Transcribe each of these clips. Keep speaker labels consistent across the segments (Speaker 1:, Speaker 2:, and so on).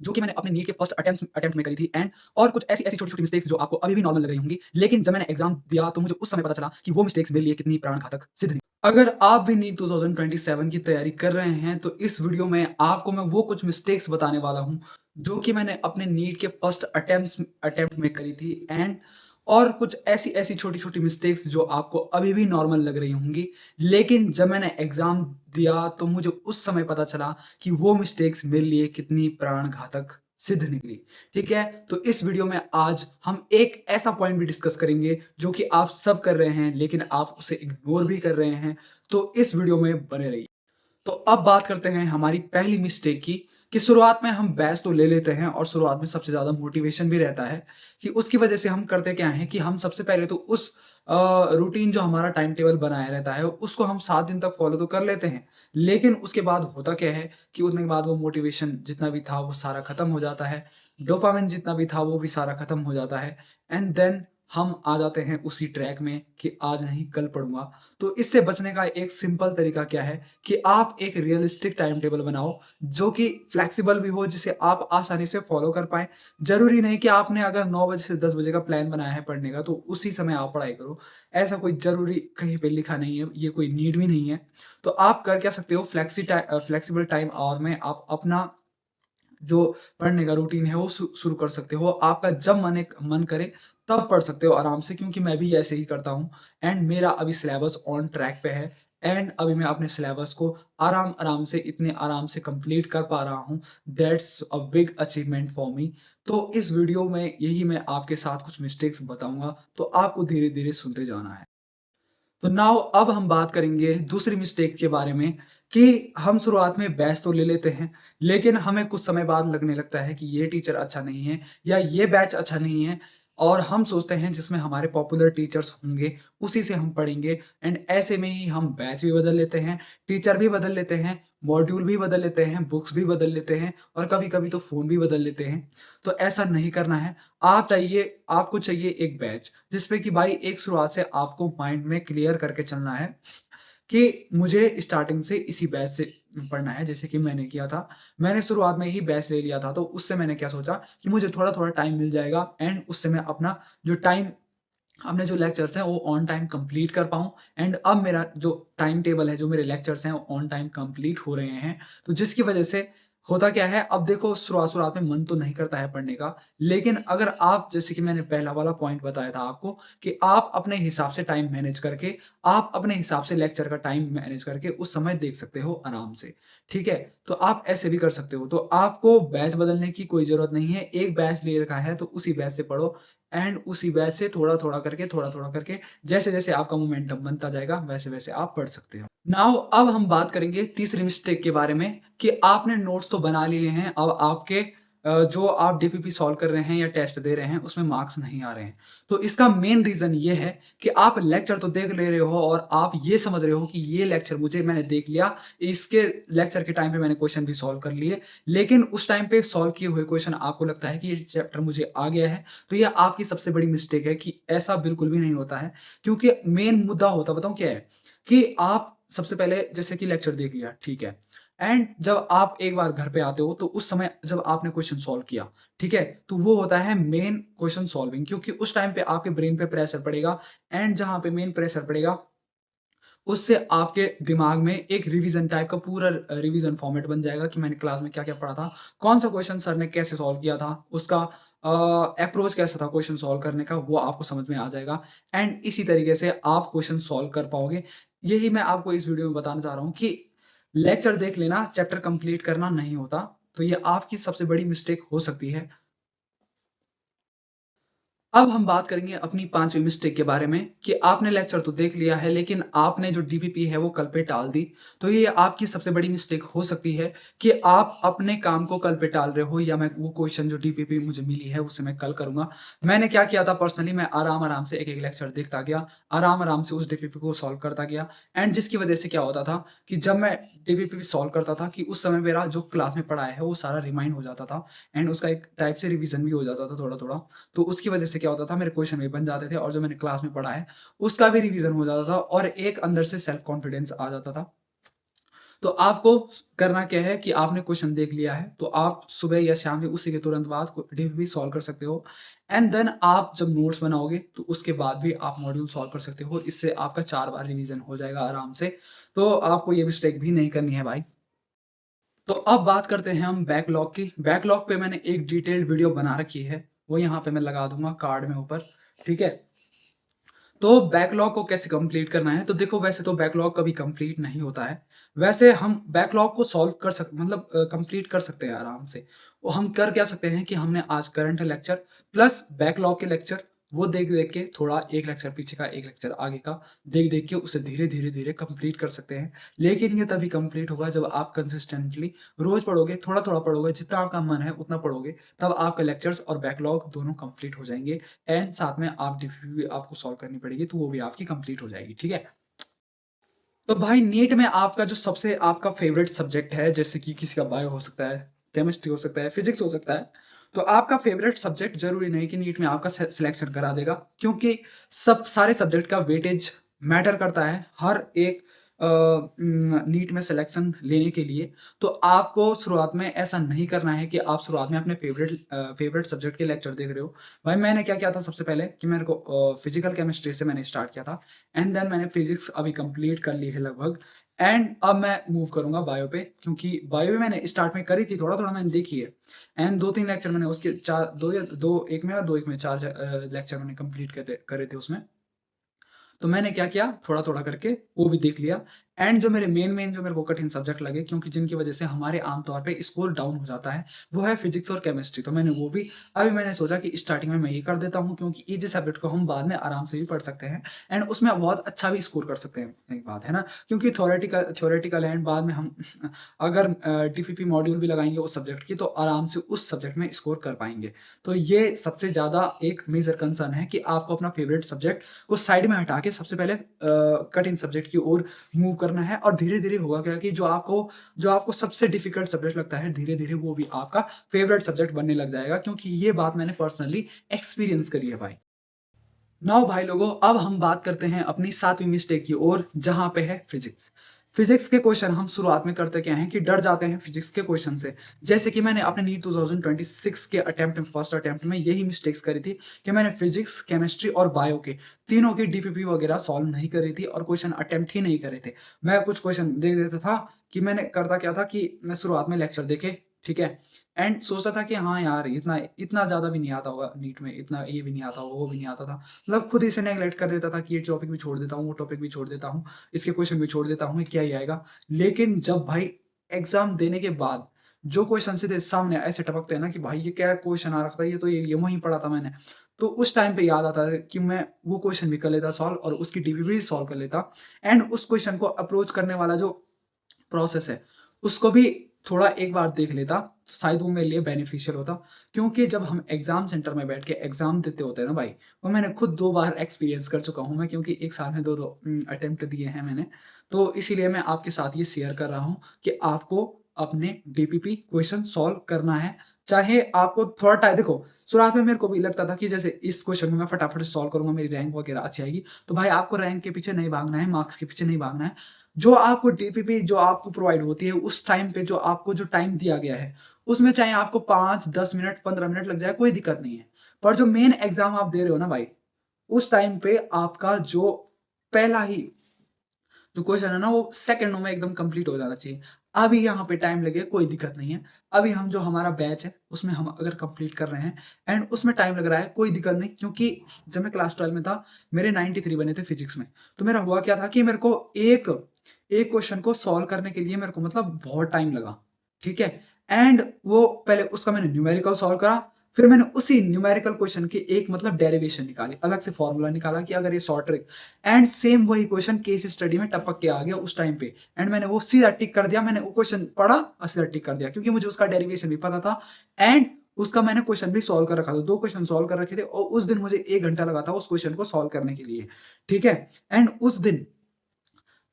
Speaker 1: जो कि मैंने अपने नीट के फर्स्ट अटेम्प्ट में करी थी एंड और कुछ ऐसी-ऐसी छोटी-छोटी मिस्टेक्स जो आपको अभी भी नॉर्मल लग रही होंगी, लेकिन जब मैंने एग्ज़ाम दिया तो मुझे उस समय पता चला कि वो मिस्टेक्स मेरे लिए कितनी प्राणघातक सिद्ध निकली। अगर आप भी नीट 2027 की तैयारी कर रहे हैं, तो इस वीडियो में आपको मैं वो कुछ मिस्टेक्स बताने वाला हूँ, जो कि मैंने अपने नीट के फर्स्ट अटेम्प्ट में करी थी एंड और कुछ ऐसी-ऐसी छोटी-छोटी मिस्टेक्स जो आपको अभी भी नॉर्मल लग रही होंगी, लेकिन जब मैंने एग्ज़ाम दिया तो मुझे उस समय पता चला कि वो मिस्टेक्स मेरे लिए कितनी प्राणघातक सिद्ध निकली। ठीक है? तो इस वीडियो में आज हम एक ऐसा पॉइंट भी डिस्कस करेंगे जो कि आप सब कर रहे हैं, लेकिन आप उसे इग्नोर भी कर रहे हैं। तो इस वीडियो में बने रहिए। तो अब बात करते हैं हमारी पहली मिस्टेक की, कि शुरुआत में हम बैच तो ले लेते हैं और शुरुआत में सबसे ज़्यादा मोटिवेशन भी रहता है, कि उसकी वजह से हम करते क्या हैं कि हम सबसे पहले तो उस रूटीन जो हमारा टाइम टेबल बनाया रहता है, उसको हम 7 दिन तक फॉलो तो कर लेते हैं। लेकिन उसके बाद होता क्या है कि उतने के बाद वो मोटिवेशन जितना भी था वो सारा खत्म हो जाता है। डोपामाइन जितना भी था वो भी सारा खत्म हो जाता है एंड देन हम आ जाते हैं उसी ट्रैक में कि आज नहीं कल पढ़ूँगा। तो इससे बचने का एक सिंपल तरीका क्या है कि आप एक रियलिस्टिक टाइम टेबल बनाओ, जो कि फ्लेक्सिबल भी हो, जिसे आप आसानी से फॉलो कर पाएँ। ज़रूरी नहीं कि आपने अगर 9 बजे से 10 बजे का प्लान बनाया है पढ़ने का, तो उसी समय आप पढ़ाई करो। ऐसा कोई ज़रूरी कहीं पे लिखा नहीं है, ये कोई नीड भी नहीं है। तो आप कर क्या सकते हो, फ्लेक्सिबल टाइम आवर में आप अपना जो पढ़ने का रूटीन है वो शुरू कर सकते हो। आपका जब मन करे तब पढ़ सकते हो आराम से, क्योंकि मैं भी ऐसे ही करता हूँ एंड मेरा अभी सिलेबस ऑन ट्रैक पे है एंड अभी मैं अपने सिलेबस को आराम-आराम से इतने आराम से कंप्लीट कर पा रहा हूँ। That's a big achievement for me. तो इस वीडियो में यही मैं आपके साथ कुछ मिस्टेक्स बताऊँगा, तो आपको धीरे-धीरे सुनते जाना है। तो नाउ अब हम बात करेंगे दूसरी मिस्टेक के बारे में, कि हम शुरुआत में बैच तो ले लेते हैं, लेकिन हमें कुछ समय बाद लगने लगता है कि ये टीचर अच्छा नहीं है या ये बैच अच्छा नहीं है और हम सोचते हैं जिसमें हमारे पॉपुलर टीचर्स होंगे, उसी से हम पढ़ेंगे एंड ऐसे में ही हम बैच भी बदल लेते हैं, टीचर भी बदल लेते हैं, मॉड्यूल भी बदल लेते हैं, बुक्स भी बदल लेते हैं और कभी-कभी तो फ़ोन भी बदल लेते हैं। तो ऐसा नहीं करना है। आपको चाहिए एक बैच, जिसपे कि भाई एक शुरुआत से आपको माइंड में क्लियर करके चलना है कि मुझे स्टार्टिंग से इसी बैच से पढ़ना है, जैसे कि मैंने किया था। मैंने शुरुआत में ही बैच ले लिया था, तो उससे मैंने क्या सोचा कि मुझे थोड़ा-थोड़ा टाइम मिल जाएगा एंड उससे मैं अपने जो लेक्चर्स हैं वो ऑन टाइम कंप्लीट कर पाऊँ एंड अब मेरा जो टाइम टेबल है, जो मेरे लेक्चर्स हैं वो ऑन टाइम कंप्लीट हो रहे हैं। तो जिसकी वजह से होता क्या है, अब देखो शुरुआत-शुरुआत में मन तो नहीं करता है पढ़ने का, लेकिन अगर आप, जैसे कि मैंने पहला वाला पॉइंट बताया था आपको, कि आप अपने हिसाब से टाइम मैनेज करके, आप अपने हिसाब से लेक्चर का टाइम मैनेज करके उस समय देख सकते हो आराम से, ठीक है? तो आप ऐसे भी कर सकते हो। तो आपको बैच बदलने की कोई ज़रूरत नहीं है, एक बैच ले रखा है तो उसी बैच से पढ़ो एंड उसी बैच से थोड़ा-थोड़ा करके जैसे-जैसे आपका मोमेंटम बनता जाएगा, वैसे-वैसे आप पढ़ सकते हो। नाउ अब हम बात करेंगे तीसरी मिस्टेक के बारे में, कि आपने नोट्स तो बना लिए हैं, अब आपके जो आप डीपीपी सॉल्व कर रहे हैं या टेस्ट दे रहे हैं, उसमें मार्क्स नहीं आ रहे हैं। तो इसका मेन रीज़न ये है कि आप लेक्चर तो देख ले रहे हो और आप ये समझ रहे हो कि ये लेक्चर मैंने देख लिया, इसके लेक्चर के टाइम पे मैंने क्वेश्चन भी सॉल्व कर लिए, लेकिन उस टाइम पे सॉल्व किए हुए क्वेश्चन आपको लगता है कि ये चैप्टर मुझे आ गया है, तो ये आपकी सबसे बड़ी मिस्टेक है कि ऐसा बिल्कुल भी नहीं होता है। क्योंकि मेन मुद्दा होता बताऊँ क्या है? कि आप सबसे पहले जैसे कि लेक्चर देख लिया, ठीक है? एंड जब आप एक बार घर पे आते हो, तो उस समय जब आपने क्वेश्चन सॉल्व किया, ठीक है? तो वो होता है मेन क्वेश्चन सॉल्विंग, क्योंकि उस टाइम पे आपके ब्रेन पे प्रेशर पड़ेगा एंड जहाँ पे मेन प्रेशर पड़ेगा, उससे आपके दिमाग में एक रिवीजन टाइप का पूरा रिवीजन फॉर्मेट बन जाएगा कि मैंने क्लास में क्या-क्या पढ़ा था, कौन-सा क्वेश्चन सर ने कैसे सॉल्व किया था, उसका अप्रोच कैसा था क्वेश्चन सॉल्व करने का, वो आपको समझ में आ जाएगा एंड इसी तरीके से आप क्वेश्चन सॉल्व कर पाओगे। यही मैं आपको इस वीडियो में बताना चाह रहा हूँ कि लेक्चर देख लेना, चैप्टर कंप्लीट करना नहीं होता। तो ये आपकी सबसे बड़ी मिस्टेक हो सकती है। अब हम बात करेंगे अपनी 5वीं मिस्टेक के बारे में, कि आपने लेक्चर तो देख लिया है, लेकिन आपने जो डीपीपी है वो कल पे टाल दी। तो ये आपकी सबसे बड़ी मिस्टेक हो सकती है कि आप अपने काम को कल पे टाल रहे हो, या मैं वो क्वेश्चन जो डीपीपी मुझे मिली है उसे मैं कल करूँगा। मैंने क्या किया था पर्सनली, मैं आराम-आराम से एक-एक लेक्चर देखता गया, आराम-आराम से उस डीपीपी को सॉल्व करता गया एंड जिसकी वजह से क्या होता था कि जब मैं डीपीपी सॉल्व करता था, कि उस समय मेरा जो क्लास में पढ़ा है वो सारा रिमाइंड हो जाता था एंड उसका एक टाइप से रिवीजन भी हो जाता था थोड़ा-थोड़ा। तो उसकी वजह से क्या होता था, मेरे क्वेश्चन भी बन जाते थे और जो मैंने क्लास में पढ़ा है, उसका भी रिवीजन हो जाता था और एक अंदर से सेल्फ कॉन्फिडेंस आ जाता था। तो आपको करना क्या है कि आपने क्वेश्चन देख लिया है, तो आप सुबह या शाम में उसी के तुरंत बाद डीपीपी सॉल्व कर सकते हो एंड देन आप जब नोट्स बनाओगे, तो उसके बाद भी आप मॉड्यूल सॉल्व कर सकते हो। इससे आपका 4 बार रिवीजन हो जाएगा आराम से। तो आपको ये मिस्टेक भी नहीं करनी है भाई। तो अब बात करते हैं हम बैकलॉग की। बैकलॉग पे मैंने एक डिटेल्ड वीडियो बना रखी है, वो यहाँ पे मैं लगा दूँगा कार्ड में ऊपर, ठीक है? तो बैकलॉग को कैसे कंप्लीट करना है? तो देखो वैसे तो बैकलॉग कभी कंप्लीट नहीं होता है। वैसे हम बैकलॉग को सॉल्व कर मतलब कंप्लीट कर सकते हैं आराम से। वो हम कर क्या सकते हैं कि हमने आज करंट लेक्चर प्लस बैकलॉग के लेक्चर वो देख-देख के थोड़ा 1 लेक्चर पीछे का 1 लेक्चर आगे का देख-देख के उसे धीरे-धीरे कंप्लीट कर सकते हैं। लेकिन ये तभी कंप्लीट होगा जब आप कंसिस्टेंटली रोज़ पढ़ोगे, थोड़ा-थोड़ा पढ़ोगे, जितना आपका मन है उतना पढ़ोगे, तब आपका लेक्चर्स और बैकलॉग दोनों कंप्लीट हो जाएँगे। एंड साथ में आप डीपीपी भी आपको सॉल्व करनी पड़ेगी, तो वो भी आपकी कंप्लीट हो जाएगी, ठीक है? तो भाई नीट में आपका जो सबसे आपका फ़ेवरेट सब्जेक्ट है, जैसे कि किसी का बायो हो सकता है, केमिस्ट्री हो सकता है, फिज़िक्स हो सकता है, तो आपका फ़ेवरेट सब्जेक्ट ज़रूरी नहीं कि नीट में आपका सिलेक्शन करा देगा, क्योंकि सब सारे सब्जेक्ट का वेटेज मैटर करता है हर एक नीट में सिलेक्शन लेने के लिए। तो आपको शुरुआत में ऐसा नहीं करना है कि आप शुरुआत में अपने फ़ेवरेट सब्जेक्ट के लेक्चर देख रहे हो। भाई मैंने क्या किया था सबसे पहले कि मेरे को फिज़िकल केमिस्ट्री से मैंने स्टार्ट किया था एंड देन मैंने फिज़िक्स अभी कंप्लीट कर ली है लगभग एंड अब मैं मूव करूँगा बायो पे, क्योंकि बायो भी मैंने स्टार्ट में करी थी, थोड़ा-थोड़ा मैंने देखी है एंड 2-3 लेक्चर मैंने उसके 4 2 या 2 1 में या 2 1 में 4 लेक्चर मैंने कंप्लीट करे थे उसमें। तो मैंने क्या किया, थोड़ा-थोड़ा करके वो भी देख लिया एंड जो मेरे मेन जो मेरे को कठिन सब्जेक्ट लगे, क्योंकि जिनकी वजह से हमारे आम तौर पे स्कोर डाउन हो जाता है, वो है फिज़िक्स और केमिस्ट्री। तो मैंने वो भी अभी मैंने सोचा कि स्टार्टिंग में मैं ये कर देता हूँ, क्योंकि ईज़ी सब्जेक्ट को हम बाद में आराम से भी पढ़ सकते हैं एंड उसमें बहुत अच्छा भी स्कोर कर सकते हैं, एक बात है ना? क्योंकि थ्योरेटिकल एंड बाद में हम अगर टीपीपी मॉड्यूल भी लगाएँगे उस सब्जेक्ट की, तो आराम से उस सब्जेक्ट में स्कोर कर पाएँगे। तो ये सबसे ज़्यादा एक मेजर कंसर्न है कि आपको अपना फेवरेट सब्जेक्ट को साइड में हटा के सबसे पहले कठिन सब्जेक्ट की ओर मूव करना है और धीरे-धीरे होगा क्या कि जो आपको सबसे डिफ़िकल्ट सब्जेक्ट लगता है, धीरे-धीरे वो भी आपका फ़ेवरेट सब्जेक्ट बनने लग जाएगा, क्योंकि ये बात मैंने पर्सनली एक्सपीरियंस करी है भाई। नाउ भाई लोगों, अब हम बात करते हैं अपनी 7वीं मिस्टेक की ओर, जहाँ पे है फिज़िक्स। फिज़िक्स के क्वेश्चन हम शुरुआत में करते क्या हैं कि डर जाते हैं फिज़िक्स के क्वेश्चन से। जैसे कि मैंने अपने नीट 2026 के फर्स्ट अटेम्प्ट में यही मिस्टेक्स करी थी कि मैंने फिज़िक्स, केमिस्ट्री और बायो के तीनों की डीपीपी वगैरह सॉल्व नहीं करी थी और क्वेश्चन अटेम्प्ट ही नहीं करे थे। मैं कुछ क्वेश्चन दे देता था कि मैंने करता क्या था कि मैं शुरुआत में लेक्चर देखे, ठीक है? एंड सोचता था कि हाँ यार, इतना इतना ज़्यादा भी नहीं आता होगा नीट में, इतना ये भी नहीं आता होगा, वो भी नहीं आता था। मतलब खुद ही से नेगलेक्ट कर देता था कि ये टॉपिक भी छोड़ देता हूँ, वो टॉपिक भी छोड़ देता हूँ, इसके क्वेश्चन भी छोड़ देता हूँ, ये क्या ही आएगा। लेकिन जब भाई एग्ज़ाम देने के बाद जो क्वेश्चन सीधे सामने ऐसे टपकते हैं ना कि भाई ये क्या क्वेश्चन आ रखा था, ये तो ये वहीं पढ़ा था मैंने। तो उस टाइम पे याद आता है कि मैं वो क्वेश्चन भी कर लेता सॉल्व और उसकी डीपीपी भी सॉल्व कर लेता एंड उस क्वेश्चन को अप्रोच करने वाला जो प्रोसेस है, उसको भी थोड़ा एक बार देख लेता, तो शायद वो मेरे लिए बेनिफिशियल होता। क्योंकि जब हम एग्ज़ाम सेंटर में बैठ के एग्ज़ाम देते होते हैं ना भाई, वो मैंने खुद 2 बार एक्सपीरियंस कर चुका हूँ मैं, क्योंकि 1 साल में 2-2 अटेम्प्ट दिए हैं मैंने। तो इसीलिए मैं आपके साथ ये शेयर कर रहा हूँ कि आपको अपने डीपीपी क्वेश्चन सॉल्व करना है। चाहे आपको थोड़ा देखो, शुरुआत में मेरे को भी लगता था कि जैसे इस क्वेश्चन को मैं फटाफट सॉल्व करूँगा, मेरी रैंक वगैरह अच्छी आएगी। तो भाई आपको रैंक के पीछे नहीं भागना है, मार्क्स के पीछे नहीं भागना है। जो आपको डीपीपी जो आपको प्रोवाइड होती है, उस टाइम पे जो आपको जो टाइम दिया गया है, उसमें चाहे आपको 5, 10 मिनट, 15 मिनट लग जाए, कोई दिक्कत नहीं है। पर जो मेन एग्ज़ाम आप दे रहे हो ना भाई, उस टाइम पे आपका जो पहला ही जो क्वेश्चन है ना, वो सेकंडों में एकदम कंप्लीट हो जाना चाहिए। अभी यहाँ पे टाइम लगे कोई दिक्कत नहीं है। अभी हम जो हमारा बैच है उसमें हम अगर कंप्लीट कर रहे हैं एंड उसमें टाइम लग रहा है, कोई दिक्कत नहीं, क्योंकि जब मैं क्लास 12 में था मेरे 93 बने थे फिजिक्स में। तो मेरा हुआ क्या था कि मेरे को एक एक क्वेश्चन को सॉल्व करने के लिए मेरे को मतलब बहुत टाइम लगा, ठीक है? एंड वो पहले उसका मैंने न्यूमेरिकल सॉल्व करा, फिर मैंने उसी न्यूमेरिकल क्वेश्चन की एक मतलब डेरिवेशन निकाली, अलग से फॉर्मूला निकाला कि अगर ये शॉर्ट ट्रिक एंड सेम वही क्वेश्चन केस स्टडी में टपक के आ गया उस टाइम पे एंड मैंने वो सीधा टिक कर दिया। मैंने वो क्वेश्चन पढ़ा और सीधा टिक कर दिया, क्योंकि मुझे उसका डेरिवेशन भी पता था एंड उसका मैंने क्वेश्चन भी सॉल्व कर रखा था। 2 क्वेश्चन सॉल्व कर रखे थे और उस दिन मुझे 1 घंटा लगा था उस क्वेश्चन को सॉल्व करने के लिए, ठीक है? एंड उस दिन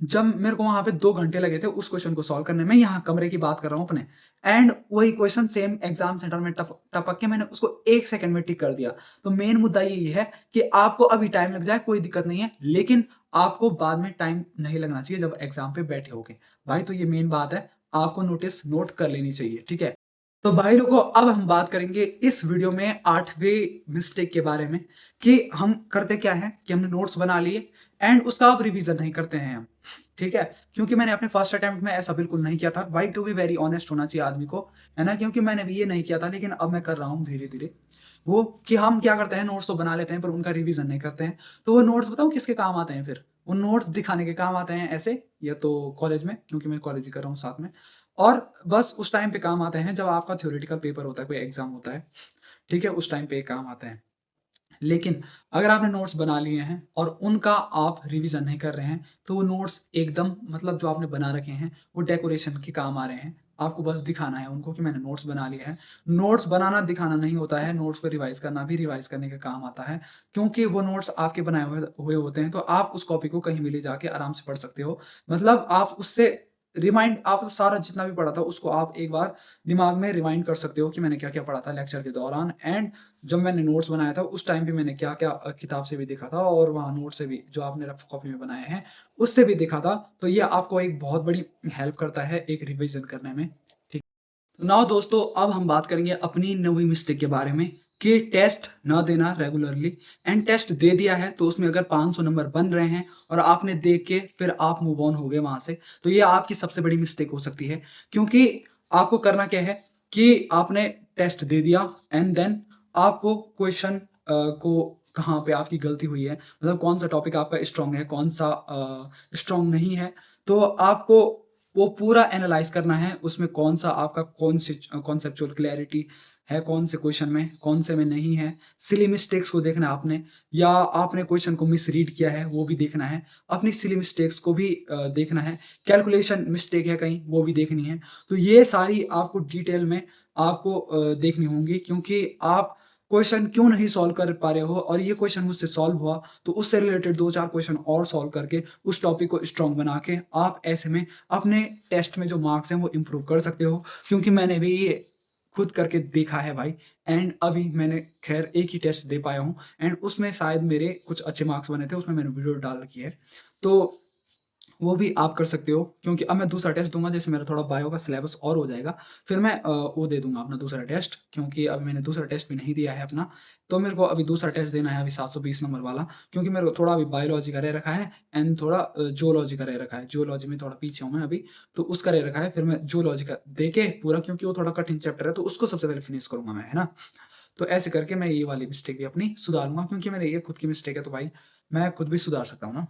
Speaker 1: जब मेरे को वहाँ पे 2 घंटे लगे थे उस क्वेश्चन को सॉल्व करने में, यहाँ कमरे की बात कर रहा हूँ अपने, एंड वही क्वेश्चन सेम एग्जाम सेंटर में टपक के मैंने उसको 1 सेकंड में टिक कर दिया। तो मेन मुद्दा यही है कि आपको अभी टाइम लग जाए कोई दिक्कत नहीं है, लेकिन आपको बाद में टाइम नहीं लगना चाहिए जब एग्ज़ाम पे बैठे होगे। भाई तो ये मेन बात है, आपको नोट कर लेनी चाहिए, ठीक है? तो भाई लोगों अब हम बात करेंगे इस वीडियो में 8वें मिस्टेक के बारे में कि हम करते क्या हैं कि हमने नोट्स बना लिए एंड उसका अब रिवीजन नहीं करते हैं हम, ठीक है? क्योंकि मैंने अपने फर्स्ट अटेम्प्ट में ऐसा बिल्कुल नहीं किया था। भाई टू बी वेरी ऑनेस्ट होना चाहिए आदमी को, है ना? क्योंकि मैंने भी ये नहीं किया था लेकिन अब मैं कर रहा हूँ धीरे-धीरे। वो कि हम क्या करते हैं नोट्स तो बना लेते हैं पर उनका रिवीजन नहीं करते हैं। तो वो नोट्स बताऊँ किसके काम आते हैं फिर? वो नोट्स दिखाने के काम आते हैं ऐसे या तो कॉलेज में क्योंकि मैं कॉलेज ही कर रहा हूँ साथ में और बस उस टाइम पे काम आते हैं जब आपका थ्योरेटिकल पेपर होता है, कोई एग्ज़ाम होता है, ठीक है? उस टाइम पे काम आते हैं। लेकिन अगर आपने नोट्स बना लिए हैं और उनका आप रिवीजन नहीं कर रहे हैं, तो वो नोट्स एकदम मतलब जो आपने बना रखे हैं, वो डेकोरेशन के काम आ रहे हैं। आपको बस दिखाना है उनको कि मैंने नोट्स बना लिए हैं। नोट्स बनाना दिखाना नहीं होता है, नोट्स को रिवाइज़ करना भी रिवाइज़ करने का काम आता है। क्योंकि वो नोट्स आपके बनाए हुए हुए होते हैं, तो आप उस कॉपी को कहीं भी ले जाके आराम से पढ़ सकते हो। मतलब आप उससे रिमाइंड आप सारा जितना भी पढ़ा था, उसको आप एक बार दिमाग में रिवाइंड कर सकते हो कि मैंने क्या-क्या पढ़ा था लेक्चर के दौरान एंड जब मैंने नोट्स बनाया था उस टाइम पे मैंने क्या-क्या किताब से भी देखा था और वहाँ नोट से भी जो आपने रफ कॉपी में बनाए हैं, उससे भी देखा था। तो ये आपको एक बहुत बड़ी हेल्प करता है एक रिवीजन करने में। ठीक। तो नाउ दोस्तों अब हम बात करेंगे अपनी 9वीं मिस्टेक के बारे में कि टेस्ट ना देना रेगुलरली एंड टेस्ट दे दिया है तो उसमें अगर 500 नंबर बन रहे हैं और आपने देख के फिर आप मूव ऑन हो गए वहाँ से, तो ये आपकी सबसे बड़ी मिस्टेक हो सकती है। क्योंकि आपको करना क्या है कि आपने टेस्ट दे दिया एंड देन आपको क्वेश्चन को कहाँ पे आपकी गलती हुई है, मतलब कौन-सा टॉपिक आपका स्ट्रॉन्ग है, कौन-सा स्ट्रॉन्ग नहीं है। तो आपको वो पूरा एनालाइज़ करना है, उसमें कौन-सा आपका कॉन्सेप्चुअल क्लैरिटी है, कौन से क्वेश्चन में, कौन से में नहीं है। सिली मिस्टेक्स को देखना है आपने या आपने क्वेश्चन को मिसरीड किया है, वो भी देखना है। अपनी सिली मिस्टेक्स को भी देखना है। कैलकुलेशन मिस्टेक है कहीं, वो भी देखनी है। तो ये सारी आपको डिटेल में आपको देखनी होंगी क्योंकि आप क्वेश्चन क्यों नहीं सॉल्व कर पा रहे हो और ये क्वेश्चन मुझसे सॉल्व हुआ, तो उससे रिलेटेड 2-4 क्वेश्चन और सॉल्व करके उस टॉपिक को स्ट्रॉन्ग बना के आप ऐसे में अपने टेस्ट में जो मार्क्स हैं वो इम्प्रूव कर सकते हो। क्योंकि मैंने भी ये खुद करके देखा है भाई एंड अभी मैंने ख़ैर एक ही टेस्ट दे पाया हूँ एंड उसमें शायद मेरे कुछ अच्छे मार्क्स बने थे, उसमें मैंने वीडियो डाल रखी है। तो वो भी आप कर सकते हो क्योंकि अब मैं दूसरा टेस्ट दूँगा जैसे मेरा थोड़ा बायो का सिलेबस और हो जाएगा, फिर मैं वो दे दूँगा अपना दूसरा टेस्ट क्योंकि अभी मैंने दूसरा टेस्ट भी नहीं दिया है अपना, तो मेरे को अभी दूसरा टेस्ट देना है अभी 720 नंबर वाला क्योंकि मेरे को थोड़ा अभी बायोलॉजी का रह रखा है एंड थोड़ा ज़ूलॉजी का रह रखा है। ज़ूलॉजी में थोड़ा पीछे हूँ मैं अभी, तो उसका रह रखा है फिर मैं ज़ूलॉजी का दे के पूरा क्योंकि वो थोड़ा कठिन चैप्टर है तो उसको सबसे पहले फिनिश करूँगा मैं, है ना? तो ऐसे करके मैं ये वाली मिस्टेक भी अपनी सुधारूँगा क्योंकि मेरी ये खुद की मिस्टेक है तो भाई मैं खुद भी सुधार सकता हूँ ना।